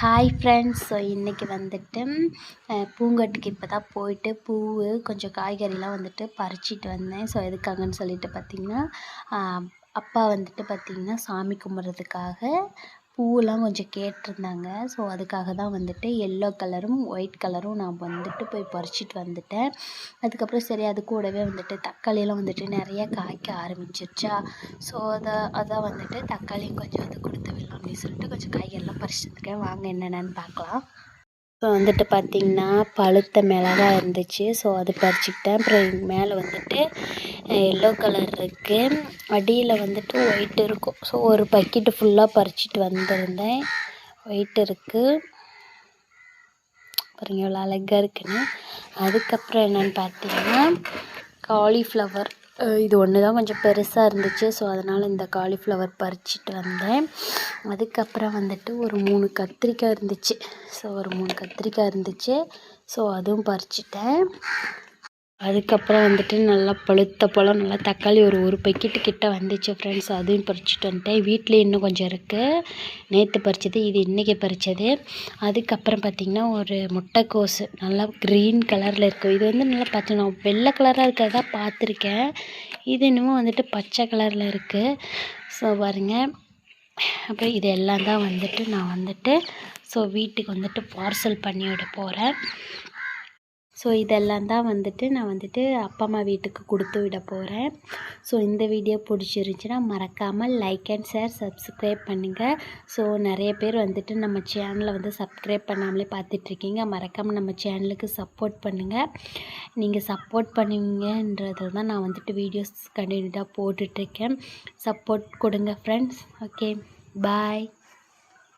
Hi friends. So இன்றைக்கி வந்துட்டு பூங்கட்டுக்கு இப்போ தான் போயிட்டு கொஞ்சம் காய்கறிலாம் வந்துட்டு பறிச்சிட்டு வந்தேன். ஸோ எதுக்காகன்னு சொல்லிட்டு பார்த்திங்கன்னா, அப்பா வந்துட்டு பார்த்திங்கன்னா சாமி கும்பிட்றதுக்காக பூவெல்லாம் கொஞ்சம் கேட்டிருந்தாங்க. ஸோ அதுக்காக தான் வந்துட்டு எல்லோ கலரும் ஒயிட் கலரும் நான் வந்துட்டு போய் பறிச்சிட்டு வந்துட்டேன். அதுக்கப்புறம் சரி அது கூடவே வந்துட்டு தக்காளியெல்லாம் வந்துட்டு நிறைய காய்க்க ஆரம்பிச்சிருச்சா. ஸோ அதான் வந்துட்டு தக்காளியும் கொஞ்சம் வந்து கொடுத்து விடலாம் அப்படின்னு சொல்லிட்டு கொஞ்சம் காய்கறிலாம் பறிச்சிட்டு வந்துருக்கேன். வாங்க என்னென்னு பார்க்கலாம். ஸோ வந்துட்டு பார்த்திங்கன்னா பழுத்த மிளகா இருந்துச்சு. ஸோ அது பறிச்சுக்கிட்டேன். அப்புறம் மேலே வந்துட்டு எல்லோ கலர் இருக்குது, அடியில் வந்துட்டு ஒயிட் இருக்கும். ஸோ ஒரு பக்கெட்டு ஃபுல்லாக பறிச்சிட்டு வந்திருந்தேன். ஒயிட் இருக்குது பாருங்க எவ்வளோ அழகாக இருக்குன்னு. அதுக்கப்புறம் என்னென்னு பார்த்தீங்கன்னா காலிஃப்ளவர். இது ஒன்று தான் கொஞ்சம் பெருசாக இருந்துச்சு. ஸோ அதனால் இந்த காலிஃப்ளவர் பறிச்சிட்டு வந்தேன். அதுக்கப்புறம் வந்துட்டு ஒரு 3 கத்திரிக்காய் இருந்துச்சு. ஸோ ஒரு 3 கத்திரிக்காய் இருந்துச்சு. ஸோ அதுவும் பறிச்சிட்டேன். அதுக்கப்புறம் வந்துட்டு நல்லா பழுத்த பழம் நல்லா தக்காளி ஒரு பக்கெட்டு கிட்ட வந்துச்சு ஃப்ரெண்ட்ஸ். அதையும் பறிச்சிட்டு வந்துட்டேன். வீட்டிலே இன்னும் கொஞ்சம் இருக்குது. நேற்று பறித்தது, இது இன்றைக்கி பறித்தது. அதுக்கப்புறம் பார்த்திங்கன்னா ஒரு முட்டைக்கோஸு நல்லா க்ரீன் கலரில் இருக்குது. இது வந்து நல்லா பச்சை, நான் வெள்ளை கலராக இருக்கிறதா பார்த்துருக்கேன். இது இன்னமும் வந்துட்டு பச்சை கலரில் இருக்குது. ஸோ பாருங்கள். அப்புறம் இது எல்லாம் தான் வந்துட்டு நான் வந்துட்டு வீட்டுக்கு வந்துட்டு பார்சல் பண்ணி விட போகிறேன். ஸோ இதெல்லாம் தான் வந்துட்டு நான் வந்துட்டு அப்பா அம்மா வீட்டுக்கு கொடுத்து விட போகிறேன். ஸோ இந்த வீடியோ பிடிச்சிருந்துச்சின்னா மறக்காமல் லைக் அண்ட் ஷேர் சப்ஸ்கிரைப் பண்ணுங்கள். ஸோ நிறைய பேர் வந்துட்டு நம்ம சேனலை வந்து சப்ஸ்கிரைப் பண்ணாமலே பார்த்துட்ருக்கீங்க. மறக்காமல் நம்ம சேனலுக்கு சப்போர்ட் பண்ணுங்கள். நீங்கள் சப்போர்ட் பண்ணுவீங்கன்றதில் தான் நான் வந்துட்டு வீடியோஸ் கண்டினியூட்டாக போட்டுட்ருக்கேன். சப்போர்ட் கொடுங்க ஃப்ரெண்ட்ஸ். ஓகே, பாய்.